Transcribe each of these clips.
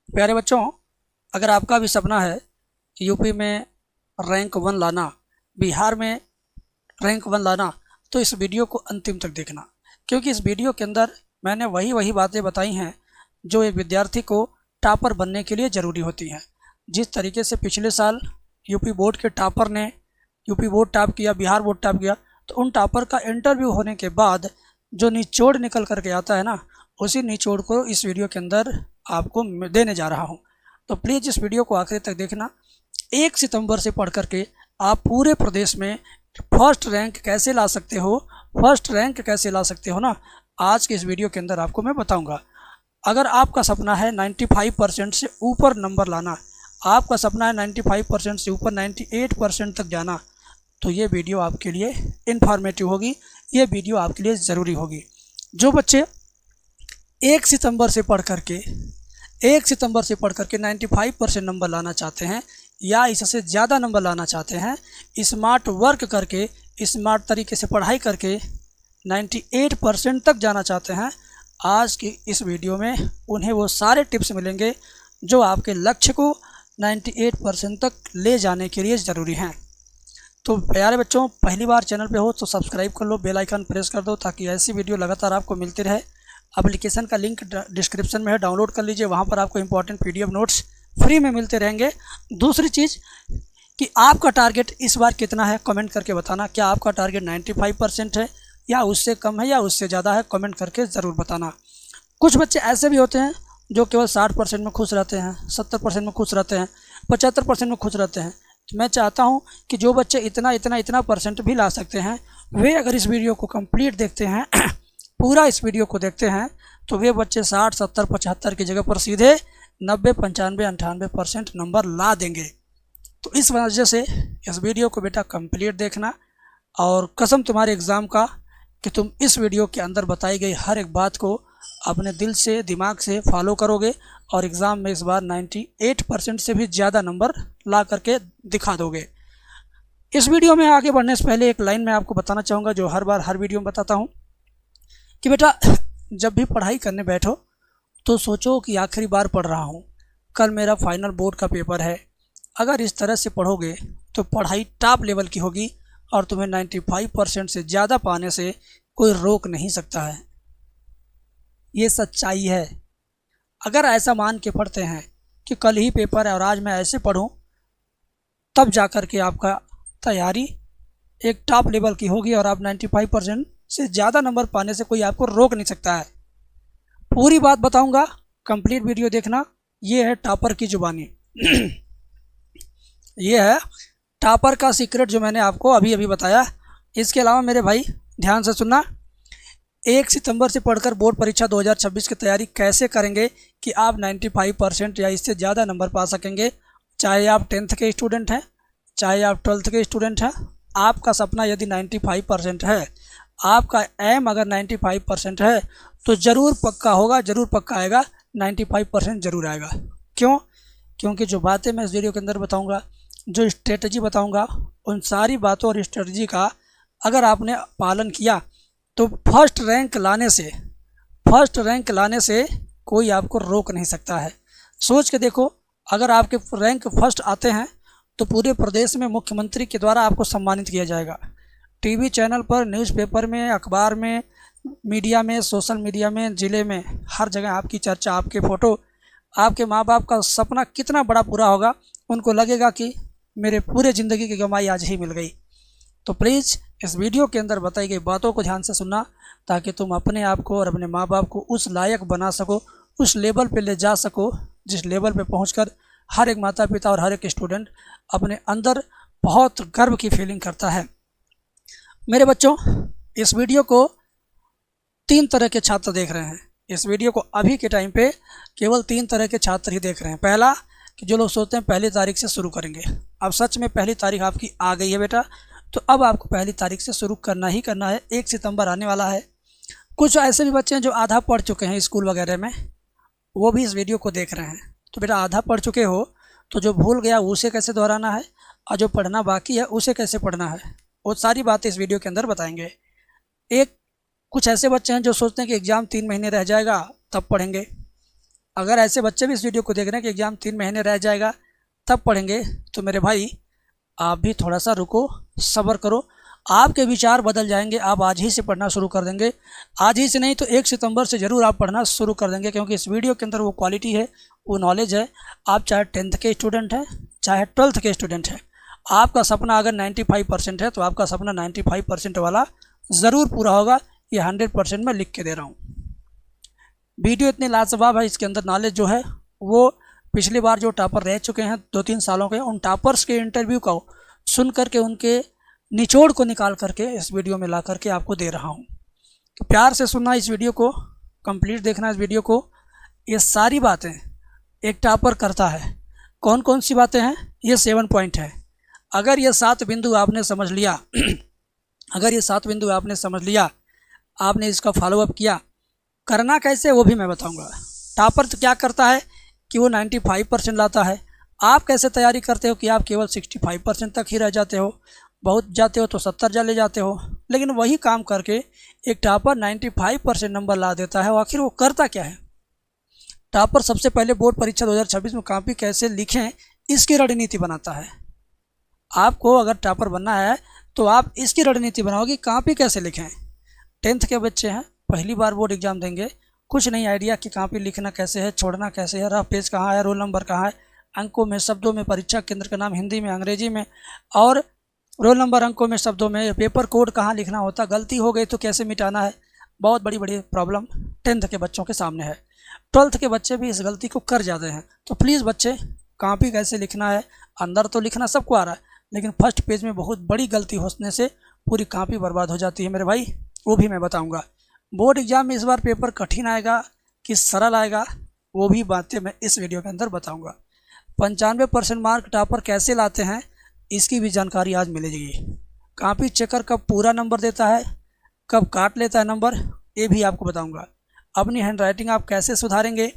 प्यारे बच्चों, अगर आपका भी सपना है यूपी में रैंक 1 लाना, बिहार में रैंक 1 लाना, तो इस वीडियो को अंतिम तक देखना, क्योंकि इस वीडियो के अंदर मैंने वही बातें बताई हैं जो एक विद्यार्थी को टॉपर बनने के लिए ज़रूरी होती हैं। जिस तरीके से पिछले साल यूपी बोर्ड के टॉपर ने यूपी बोर्ड टॉप किया, बिहार बोर्ड टॉप किया, तो उन टॉपर का इंटरव्यू होने के बाद जो निचोड़ निकल करके आता है ना, उसी निचोड़ को इस वीडियो के अंदर आपको देने जा रहा हूँ। तो प्लीज़ इस वीडियो को आखिर तक देखना। 1 सितंबर से पढ़ करके आप पूरे प्रदेश में फर्स्ट रैंक कैसे ला सकते हो ना, आज के इस वीडियो के अंदर आपको मैं बताऊंगा। अगर आपका सपना है 95% से ऊपर नंबर लाना, आपका सपना है 95% से ऊपर 98% तक जाना, तो ये वीडियो आपके लिए इन्फॉर्मेटिव होगी, ये वीडियो आपके लिए ज़रूरी होगी। जो बच्चे 1 सितंबर से पढ़ करके 95% नंबर लाना चाहते हैं या इससे ज़्यादा नंबर लाना चाहते हैं, स्मार्ट वर्क करके, स्मार्ट तरीके से पढ़ाई करके 98% तक जाना चाहते हैं, आज की इस वीडियो में उन्हें वो सारे टिप्स मिलेंगे जो आपके लक्ष्य को 98% तक ले जाने के लिए ज़रूरी हैं। तो प्यारे बच्चों, पहली बार चैनल पे हो तो सब्सक्राइब कर लो, बेल आइकन प्रेस कर दो ताकि ऐसी वीडियो लगातार आपको मिलती रहे। एप्लीकेशन का लिंक डिस्क्रिप्शन में है, डाउनलोड कर लीजिए, वहाँ पर आपको इंपॉर्टेंट PDF नोट्स फ्री में मिलते रहेंगे। दूसरी चीज़ कि आपका टारगेट इस बार कितना है, कमेंट करके बताना। क्या आपका टारगेट 95% है या उससे कम है या उससे ज़्यादा है, कमेंट करके ज़रूर बताना। कुछ बच्चे ऐसे भी होते हैं जो केवल 60% में खुश रहते हैं, 70% में खुश रहते हैं, 75% में खुश रहते हैं। तो मैं चाहता हूं कि जो बच्चे इतना परसेंट भी ला सकते हैं, वे अगर इस वीडियो को कंप्लीट देखते हैं पूरा इस वीडियो को देखते हैं, तो वे बच्चे 60, 70, 75 की जगह पर सीधे 90, 95, 98% नंबर ला देंगे। तो इस वजह से इस वीडियो को बेटा कंप्लीट देखना, और कसम तुम्हारे एग्ज़ाम का कि तुम इस वीडियो के अंदर बताई गई हर एक बात को अपने दिल से, दिमाग से फॉलो करोगे और एग्ज़ाम में इस बार 98% से भी ज़्यादा नंबर ला करके दिखा दोगे। इस वीडियो में आगे बढ़ने से पहले एक लाइन मैं आपको बताना चाहूँगा जो हर बार हर वीडियो में बताता हूँ कि बेटा जब भी पढ़ाई करने बैठो तो सोचो कि आखिरी बार पढ़ रहा हूँ, कल मेरा फाइनल बोर्ड का पेपर है। अगर इस तरह से पढ़ोगे तो पढ़ाई टॉप लेवल की होगी और तुम्हें 95% से ज़्यादा पाने से कोई रोक नहीं सकता है। ये सच्चाई है। अगर ऐसा मान के पढ़ते हैं कि कल ही पेपर है और आज मैं ऐसे पढूं, तब जाकर के आपका तैयारी एक टॉप लेवल की होगी और आप 95% से ज़्यादा नंबर पाने से कोई आपको रोक नहीं सकता है। पूरी बात बताऊंगा, कंप्लीट वीडियो देखना। ये है टॉपर की जुबानी ये है टॉपर का सीक्रेट जो मैंने आपको अभी बताया। इसके अलावा मेरे भाई ध्यान से सुनना, 1 सितंबर से पढ़कर बोर्ड परीक्षा 2026 की तैयारी कैसे करेंगे कि आप 95% या इससे ज़्यादा नंबर पा सकेंगे। चाहे आप 10th के स्टूडेंट हैं, चाहे आप 12th के स्टूडेंट हैं, आपका सपना यदि 95% है, आपका एम अगर 95% है, तो ज़रूर पक्का होगा, ज़रूर पक्का आएगा, 95% ज़रूर आएगा। क्यों? क्योंकि जो बातें मैं इस वीडियो के अंदर बताऊँगा, जो स्ट्रेटजी बताऊँगा, उन सारी बातों और स्ट्रेटजी का अगर आपने पालन किया तो फर्स्ट रैंक लाने से कोई आपको रोक नहीं सकता है। सोच के देखो, अगर आपके रैंक फर्स्ट आते हैं तो पूरे प्रदेश में मुख्यमंत्री के द्वारा आपको सम्मानित किया जाएगा। टीवी चैनल पर, न्यूज़पेपर में, अखबार में, मीडिया में, सोशल मीडिया में, ज़िले में, हर जगह आपकी चर्चा, आपके फ़ोटो, आपके माँ बाप का सपना कितना बड़ा पूरा होगा। उनको लगेगा कि मेरे पूरे ज़िंदगी की कमाई आज ही मिल गई। तो प्लीज़ इस वीडियो के अंदर बताई गई बातों को ध्यान से सुनना, ताकि तुम अपने आप को और अपने माँ बाप को उस लायक बना सको, उस लेवल पे ले जा सको जिस लेवल पे पहुंचकर हर एक माता पिता और हर एक स्टूडेंट अपने अंदर बहुत गर्व की फीलिंग करता है। मेरे बच्चों, इस वीडियो को 3 तरह के छात्र देख रहे हैं। इस वीडियो को अभी के टाइम पे केवल 3 तरह के छात्र ही देख रहे हैं। पहला, कि जो लोग सोचते हैं पहली तारीख से शुरू करेंगे। अब सच में पहली तारीख आपकी आ गई है बेटा, तो अब आपको पहली तारीख से शुरू करना ही करना है। 1 सितंबर आने वाला है। कुछ ऐसे भी बच्चे हैं जो आधा पढ़ चुके हैं स्कूल वगैरह में, वो भी इस वीडियो को देख रहे हैं। तो बेटा आधा पढ़ चुके हो तो जो भूल गया उसे कैसे दोहराना है और जो पढ़ना बाकी है उसे कैसे पढ़ना है, वो सारी बातें इस वीडियो के अंदर बताएंगे। कुछ ऐसे बच्चे हैं जो सोचते हैं कि एग्ज़ाम 3 महीने रह जाएगा तब पढ़ेंगे। अगर ऐसे बच्चे भी इस वीडियो को देख रहे हैं कि एग्ज़ाम 3 महीने रह जाएगा तब पढ़ेंगे, तो मेरे भाई आप भी थोड़ा सा रुको, सब्र करो, आपके विचार बदल जाएंगे। आप आज ही से पढ़ना शुरू कर देंगे, आज ही से नहीं तो 1 सितंबर से ज़रूर आप पढ़ना शुरू कर देंगे, क्योंकि इस वीडियो के अंदर वो क्वालिटी है, वो नॉलेज है। आप चाहे 10th के स्टूडेंट हैं, चाहे 12th के स्टूडेंट हैं, आपका सपना अगर 95% है तो आपका सपना 95% वाला ज़रूर पूरा होगा। ये 100% मैं लिख के दे रहा हूँ। वीडियो इतनी लाजवाब है, इसके अंदर नॉलेज जो है वो पिछली बार जो टॉपर रह चुके हैं 2-3 सालों के, उन टॉपर्स के इंटरव्यू को सुन करके उनके निचोड़ को निकाल करके इस वीडियो में ला करके आपको दे रहा हूँ। तो प्यार से सुनना इस वीडियो को, कंप्लीट देखना इस वीडियो को। ये सारी बातें एक टॉपर करता है। कौन कौन सी बातें हैं? ये 7 पॉइंट है। अगर ये 7 बिंदु आपने समझ लिया अगर ये 7 बिंदु आपने समझ लिया, आपने इसका फॉलोअप किया, करना कैसे वो भी मैं बताऊंगा। टॉपर तो क्या करता है कि वो 95% लाता है। आप कैसे तैयारी करते हो कि आप केवल 65% तक ही रह जाते हो, बहुत जाते हो तो 70 जा ले जाते हो। लेकिन वही काम करके एक टॉपर 95% नंबर ला देता है। आखिर वो करता क्या है? टॉपर सबसे पहले बोर्ड परीक्षा 2026 में कॉपी कैसे लिखें इसकी रणनीति बनाता है। आपको अगर टॉपर बनना है तो आप इसकी रणनीति बनाओगे, कॉपी कैसे लिखें। 10th के बच्चे हैं, पहली बार बोर्ड एग्जाम देंगे, कुछ नहीं आइडिया कि कॉपी लिखना कैसे है, छोड़ना कैसे है, रफ पेज कहाँ है, रोल नंबर कहाँ है, अंकों में, शब्दों में, परीक्षा केंद्र का नाम हिंदी में, अंग्रेजी में, और रोल नंबर अंकों में, शब्दों में, पेपर कोड कहाँ लिखना होता, गलती हो गई तो कैसे मिटाना है। बहुत बड़ी बड़ी प्रॉब्लम 10th के बच्चों के सामने है। 12th के बच्चे भी इस गलती को कर जाते हैं। तो प्लीज़ बच्चे, कॉपी कैसे लिखना है, अंदर तो लिखना सबको आ रहा है, लेकिन फर्स्ट पेज में बहुत बड़ी गलती होने से पूरी कॉपी बर्बाद हो जाती है मेरे भाई, वो भी मैं बताऊँगा। बोर्ड एग्जाम में इस बार पेपर कठिन आएगा कि सरल आएगा, वो भी बातें मैं इस वीडियो के अंदर बताऊँगा। 95% मार्क टॉपर कैसे लाते हैं इसकी भी जानकारी आज मिलेगी। कॉपी चेकर कब पूरा नंबर देता है, कब काट लेता है नंबर, ये भी आपको बताऊंगा। अपनी हैंडराइटिंग आप कैसे सुधारेंगे,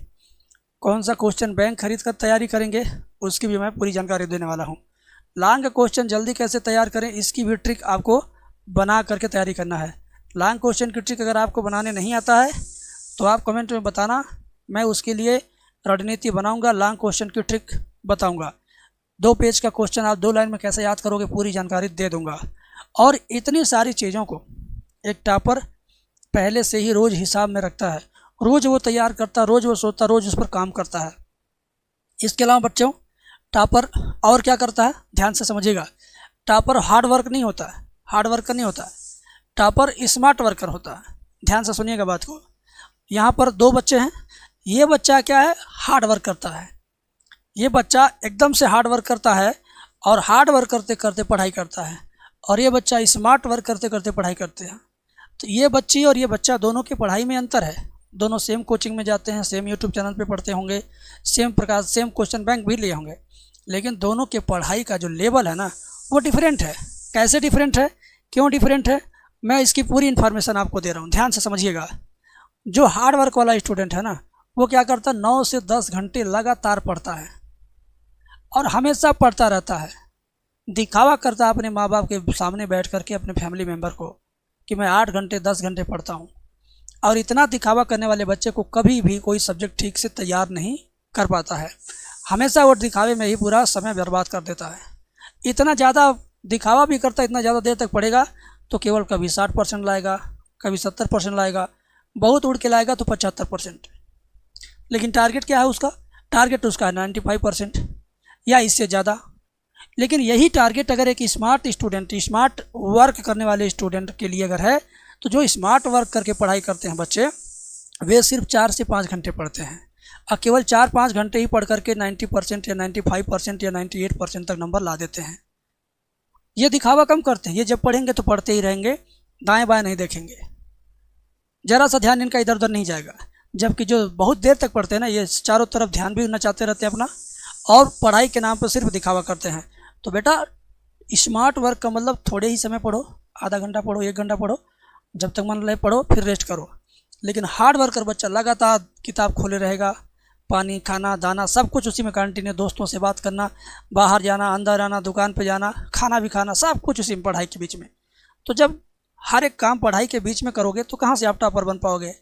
कौन सा क्वेश्चन बैंक खरीद कर तैयारी करेंगे, उसकी भी मैं पूरी जानकारी देने वाला हूँ। लॉन्ग क्वेश्चन जल्दी कैसे तैयार करें, इसकी भी ट्रिक आपको बना करके तैयारी करना है। लॉन्ग क्वेश्चन की ट्रिक अगर आपको बनाने नहीं आता है तो आप कमेंट में बताना, मैं उसके लिए रणनीति बनाऊँगा, लॉन्ग क्वेश्चन की ट्रिक बताऊँगा। 2 पेज का क्वेश्चन आप 2 लाइन में कैसे याद करोगे, पूरी जानकारी दे दूंगा। और इतनी सारी चीज़ों को एक टॉपर पहले से ही रोज़ हिसाब में रखता है, रोज़ वो तैयार करता, रोज़ वो सोचता, रोज़ उस पर काम करता है। इसके अलावा बच्चों, टॉपर और क्या करता है, ध्यान से समझिएगा। टॉपर हार्ड वर्क नहीं होता है, हार्ड वर्कर नहीं होता है, टॉपर स्मार्ट वर्कर होता है। ध्यान से सुनिएगा बात को। यहाँ पर 2 बच्चे हैं, ये बच्चा क्या है, हार्ड वर्क करता है। ये बच्चा एकदम से हार्ड वर्क करता है और हार्ड वर्क करते करते पढ़ाई करता है, और ये बच्चा स्मार्ट वर्क करते करते पढ़ाई करते हैं। तो ये बच्ची और ये बच्चा दोनों की पढ़ाई में अंतर है। दोनों सेम कोचिंग में जाते हैं, सेम यूट्यूब चैनल पे पढ़ते होंगे, सेम प्रकार सेम क्वेश्चन बैंक भी लिए होंगे, लेकिन दोनों के पढ़ाई का जो लेवल है ना वो डिफरेंट है। कैसे डिफरेंट है, क्यों डिफरेंट है, मैं इसकी पूरी इन्फॉर्मेशन आपको दे रहा हूँ, ध्यान से समझिएगा। जो हार्ड वर्क वाला स्टूडेंट है ना, वो क्या करता है, 9 से 10 घंटे लगातार पढ़ता है और हमेशा पढ़ता रहता है। दिखावा करता है अपने माँ बाप के सामने बैठ करके अपने फैमिली मेम्बर को कि मैं 8 घंटे 10 घंटे पढ़ता हूँ। और इतना दिखावा करने वाले बच्चे को कभी भी कोई सब्जेक्ट ठीक से तैयार नहीं कर पाता है, हमेशा वो दिखावे में ही पूरा समय बर्बाद कर देता है। इतना ज़्यादा दिखावा भी करता है, इतना ज़्यादा देर तक पढ़ेगा तो केवल कभी 60% लाएगा, कभी 70% लाएगा, बहुत उड़ के लाएगा तो 75%। लेकिन टारगेट क्या है उसका, टारगेट उसका है 95% या इससे ज़्यादा। लेकिन यही टारगेट अगर एक स्मार्ट स्टूडेंट, स्मार्ट वर्क करने वाले स्टूडेंट के लिए अगर है, तो जो स्मार्ट वर्क करके पढ़ाई करते हैं बच्चे, वे सिर्फ 4 से 5 घंटे पढ़ते हैं और केवल 4-5 घंटे ही पढ़ करके 90% या 95% या 98% तक नंबर ला देते हैं। ये दिखावा कम करते हैं, ये जब पढ़ेंगे तो पढ़ते ही रहेंगे, दाएँ बाएँ नहीं देखेंगे, ज़रा सा ध्यान इनका इधर उधर नहीं जाएगा। जबकि जो बहुत देर तक पढ़ते हैं ना, ये चारों तरफ ध्यान भी नचाते रहते हैं अपना, और पढ़ाई के नाम पर सिर्फ दिखावा करते हैं। तो बेटा, स्मार्ट वर्क का मतलब थोड़े ही समय पढ़ो, आधा घंटा पढ़ो, 1 घंटा पढ़ो, जब तक मन लगे पढ़ो, फिर रेस्ट करो। लेकिन हार्ड वर्कर बच्चा लगातार किताब खोले रहेगा, पानी, खाना, दाना सब कुछ उसी में कंटिन्यू, दोस्तों से बात करना, बाहर जाना, अंदर आना, दुकान पे जाना, खाना भी खाना, सब कुछ उसी में, पढ़ाई के बीच में। तो जब हर एक काम पढ़ाई के बीच में करोगे तो कहाँ से आप टॉपर बन पाओगे।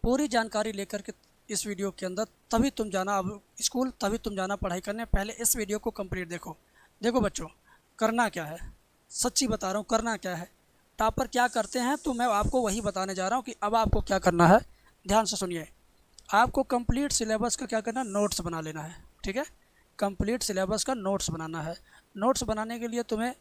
पूरी जानकारी लेकर के इस वीडियो के अंदर, तभी तुम जाना अब स्कूल, तभी तुम जाना पढ़ाई करने। पहले इस वीडियो को कंप्लीट देखो। देखो बच्चों, करना क्या है, सच्ची बता रहा हूँ, करना क्या है। टॉपर क्या करते हैं तो मैं आपको वही बताने जा रहा हूँ कि अब आपको क्या करना है। ध्यान से सुनिए, आपको कंप्लीट सिलेबस का क्या करना है, नोट्स बना लेना है। ठीक है, कंप्लीट सिलेबस का नोट्स बनाना है। नोट्स बनाने के लिए तुम्हें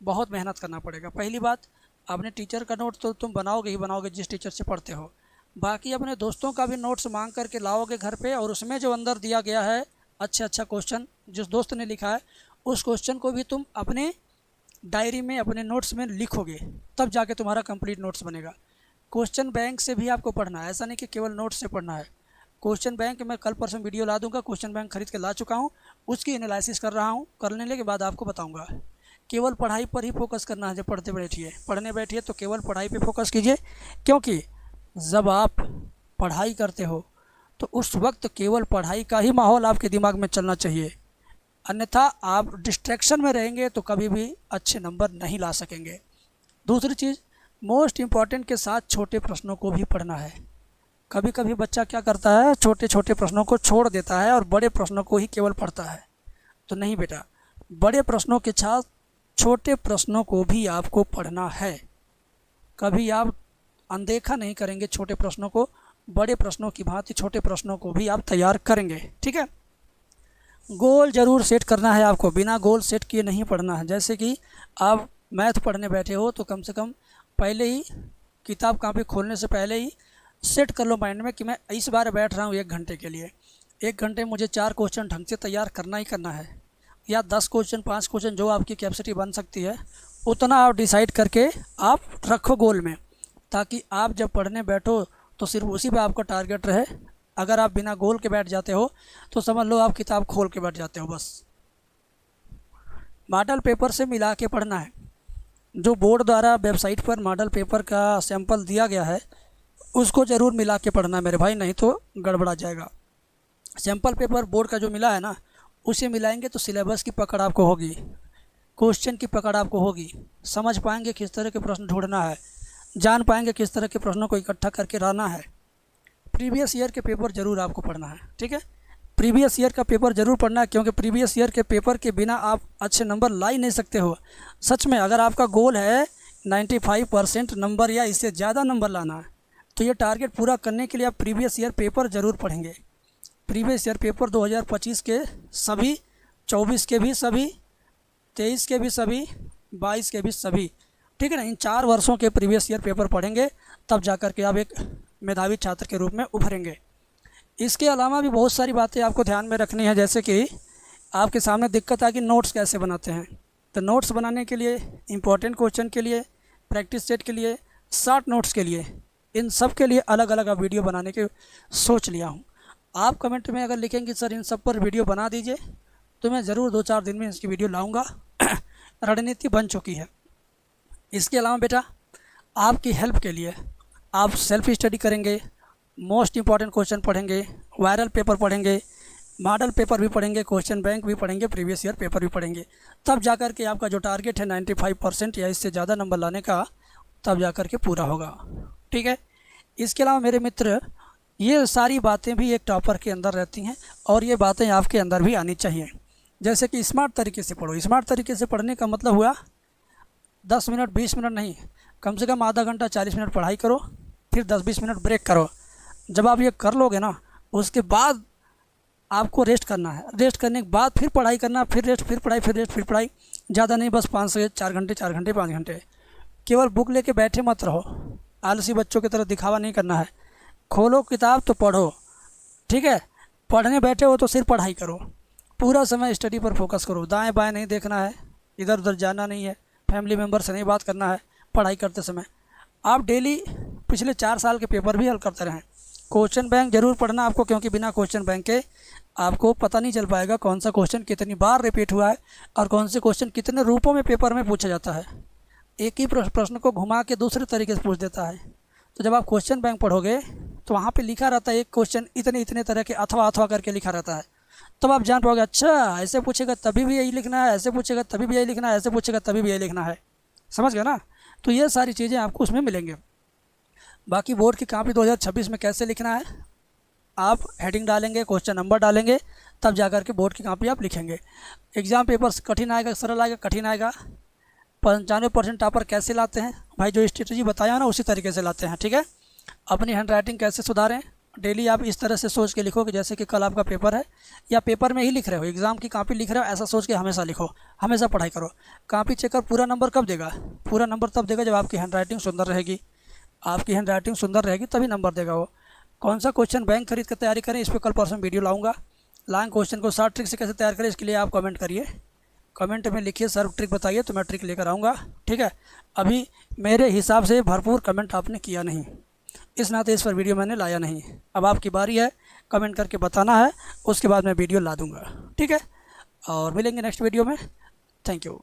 बहुत मेहनत करना पड़ेगा। पहली बात, अपने टीचर का नोट तो तुम बनाओगे ही बनाओगे जिस टीचर से पढ़ते हो, बाकी अपने दोस्तों का भी नोट्स मांग करके लाओगे घर पे, और उसमें जो अंदर दिया गया है अच्छा क्वेश्चन जिस दोस्त ने लिखा है, उस क्वेश्चन को भी तुम अपने डायरी में, अपने नोट्स में लिखोगे, तब जाके तुम्हारा कंप्लीट नोट्स बनेगा। क्वेश्चन बैंक से भी आपको पढ़ना है, ऐसा नहीं कि केवल नोट्स से पढ़ना है। क्वेश्चन बैंक मैं कल परसों वीडियो ला दूंगा, क्वेश्चन बैंक खरीद के ला चुका हूँ, उसकी एनालिसिस कर रहा हूँ, करने के बाद आपको बताऊँगा। केवल पढ़ाई पर ही फोकस करना है। जब पढ़ने बैठिए तो केवल पढ़ाई पे फोकस कीजिए, क्योंकि जब आप पढ़ाई करते हो तो उस वक्त केवल पढ़ाई का ही माहौल आपके दिमाग में चलना चाहिए, अन्यथा आप डिस्ट्रैक्शन में रहेंगे तो कभी भी अच्छे नंबर नहीं ला सकेंगे। दूसरी चीज़, मोस्ट इम्पॉर्टेंट के साथ छोटे प्रश्नों को भी पढ़ना है। कभी कभी बच्चा क्या करता है, छोटे छोटे प्रश्नों को छोड़ देता है और बड़े प्रश्नों को ही केवल पढ़ता है। तो नहीं बेटा, बड़े प्रश्नों के साथ छोटे प्रश्नों को भी आपको पढ़ना है। कभी आप अनदेखा नहीं करेंगे छोटे प्रश्नों को, बड़े प्रश्नों की भांति छोटे प्रश्नों को भी आप तैयार करेंगे। ठीक है, गोल ज़रूर सेट करना है आपको, बिना गोल सेट किए नहीं पढ़ना है। जैसे कि आप मैथ पढ़ने बैठे हो तो कम से कम पहले ही किताब कॉपी खोलने से पहले ही सेट कर लो माइंड में कि मैं इस बार बैठ रहा हूँ 1 घंटे के लिए, 1 घंटे मुझे 4 क्वेश्चन ढंग से तैयार करना ही करना है, या 10 क्वेश्चन 5 क्वेश्चन जो आपकी कैपेसिटी बन सकती है उतना आप डिसाइड करके आप रखो गोल में, ताकि आप जब पढ़ने बैठो तो सिर्फ उसी पे आपका टारगेट रहे। अगर आप बिना गोल के बैठ जाते हो तो समझ लो आप किताब खोल के बैठ जाते हो बस। मॉडल पेपर से मिला के पढ़ना है। जो बोर्ड द्वारा वेबसाइट पर मॉडल पेपर का सैंपल दिया गया है उसको ज़रूर मिला के पढ़ना मेरे भाई, नहीं तो गड़बड़ा जाएगा। सैंपल पेपर बोर्ड का जो मिला है ना, उसे मिलाएंगे तो सिलेबस की पकड़ आपको होगी, क्वेश्चन की पकड़ आपको होगी, समझ पाएंगे किस तरह के प्रश्न ढूंढना है, जान पाएंगे किस तरह के प्रश्नों को इकट्ठा करके लाना है। प्रीवियस ईयर के पेपर ज़रूर आपको पढ़ना है। ठीक है, प्रीवियस ईयर का पेपर ज़रूर पढ़ना है, क्योंकि प्रीवियस ईयर के पेपर के बिना आप अच्छे नंबर ला ही नहीं सकते हो। सच में अगर आपका गोल है 95% नंबर या इससे ज़्यादा नंबर लाना है, तो ये टारगेट पूरा करने के लिए आप प्रीवियस ईयर पेपर ज़रूर पढ़ेंगे। प्रीवियस ईयर पेपर 2025 के सभी, 24 के भी सभी, 23 के भी सभी, 22 के भी सभी। ठीक है ना, इन 4 वर्षों के प्रीवियस ईयर पेपर पढ़ेंगे, तब जाकर के आप एक मेधावी छात्र के रूप में उभरेंगे। इसके अलावा भी बहुत सारी बातें आपको ध्यान में रखनी है, जैसे कि आपके सामने दिक्कत आ कि नोट्स कैसे बनाते हैं। तो नोट्स बनाने के लिए, इंपॉर्टेंट क्वेश्चन के लिए, प्रैक्टिस सेट के लिए, शॉर्ट नोट्स के लिए, इन सब के लिए अलग अलग वीडियो बनाने के सोच लिया हूँ। आप कमेंट में अगर लिखेंगे सर इन सब पर वीडियो बना दीजिए, तो मैं ज़रूर 2-4 दिन में इसकी वीडियो लाऊंगा। रणनीति बन चुकी है। इसके अलावा बेटा, आपकी हेल्प के लिए आप सेल्फ स्टडी करेंगे, मोस्ट इंपॉर्टेंट क्वेश्चन पढ़ेंगे, वायरल पेपर पढ़ेंगे, मॉडल पेपर भी पढ़ेंगे, क्वेश्चन बैंक भी पढ़ेंगे, प्रीवियस ईयर पेपर भी पढ़ेंगे, तब जाकर के आपका जो टारगेट है 95% या इससे ज़्यादा नंबर लाने का, तब जाकर के पूरा होगा। ठीक है, इसके अलावा मेरे मित्र, ये सारी बातें भी एक टॉपर के अंदर रहती हैं और ये बातें आपके अंदर भी आनी चाहिए। जैसे कि स्मार्ट तरीके से पढ़ो। स्मार्ट तरीके से पढ़ने का मतलब हुआ 10 मिनट 20 मिनट नहीं, कम से कम आधा घंटा 40 मिनट पढ़ाई करो, फिर 10-20 मिनट ब्रेक करो। जब आप ये कर लोगे ना, उसके बाद आपको रेस्ट करना है। रेस्ट करने के बाद फिर पढ़ाई करना, फिर रेस्ट, फिर पढ़ाई, फिर रेस्ट, फिर पढ़ाई। ज़्यादा नहीं, बस 5 से 4 घंटे, 4 घंटे 5 घंटे। केवल बुक लेके बैठे मत रहो, आलसी बच्चों की तरह दिखावा नहीं करना है। खोलो किताब तो पढ़ो। ठीक है, पढ़ने बैठे हो तो सिर्फ पढ़ाई करो, पूरा समय स्टडी पर फोकस करो। दाएं बाएं नहीं देखना है, इधर उधर जाना नहीं है, फैमिली मेम्बर से नहीं बात करना है पढ़ाई करते समय। आप डेली पिछले 4 साल के पेपर भी हल करते रहें। क्वेश्चन बैंक ज़रूर पढ़ना आपको, क्योंकि बिना क्वेश्चन बैंक के आपको पता नहीं चल पाएगा कौन सा क्वेश्चन कितनी बार रिपीट हुआ है और कौन से क्वेश्चन कितने रूपों में पेपर में पूछा जाता है। एक ही प्रश्न को घुमा के दूसरे तरीके से पूछ देता है। तो जब आप क्वेश्चन बैंक पढ़ोगे तो वहाँ पे लिखा रहता है एक क्वेश्चन इतने तरह के अथवा करके लिखा रहता है। तब आप जान पाओगे, अच्छा ऐसे पूछेगा तभी भी यही लिखना है, ऐसे पूछेगा तभी भी यही लिखना है, ऐसे पूछेगा तभी भी यही लिखना है। समझ गया ना? तो ये सारी चीज़ें आपको उसमें मिलेंगे। बाकी बोर्ड की कॉपी 2026 में कैसे लिखना है आप हेडिंग डालेंगे, क्वेश्चन नंबर डालेंगे, तब जा कर के बोर्ड की कॉपी आप लिखेंगे। एग्ज़ाम पेपर कठिन आएगा, सरल आएगा, कठिन आएगा। 95% टॉपर कैसे लाते हैं भाई, जो स्ट्रेटजी बताया ना उसी तरीके से लाते हैं, ठीक है। अपनी हैंड राइटिंग कैसे सुधारें, डेली आप इस तरह से सोच के लिखो कि जैसे कि कल आपका पेपर है, या पेपर में ही लिख रहे हो, एग्ज़ाम की कॉपी लिख रहे हो, ऐसा सोच के हमेशा लिखो, हमेशा पढ़ाई करो। कॉपी चेकर पूरा नंबर कब देगा? पूरा नंबर तब देगा जब आपकी हैंड राइटिंग सुंदर रहेगी। आपकी हैंड राइटिंग सुंदर रहेगी तभी नंबर देगा वो। कौन सा क्वेश्चन बैंक खरीद कर तैयारी करें, इस पर कल परसों वीडियो लाऊंगा। लॉन्ग क्वेश्चन को शॉर्ट ट्रिक से कैसे तैयार करें, इसके लिए आप कमेंट करिए, कमेंट में लिखिए सर ट्रिक बताइए, तो मैं ट्रिक लेकर आऊँगा, ठीक है। अभी मेरे हिसाब से भरपूर कमेंट आपने किया नहीं, इस नाते इस पर वीडियो मैंने लाया नहीं। अब आपकी बारी है, कमेंट करके बताना है, उसके बाद मैं वीडियो ला दूँगा, ठीक है। और मिलेंगे नेक्स्ट वीडियो में। Thank you.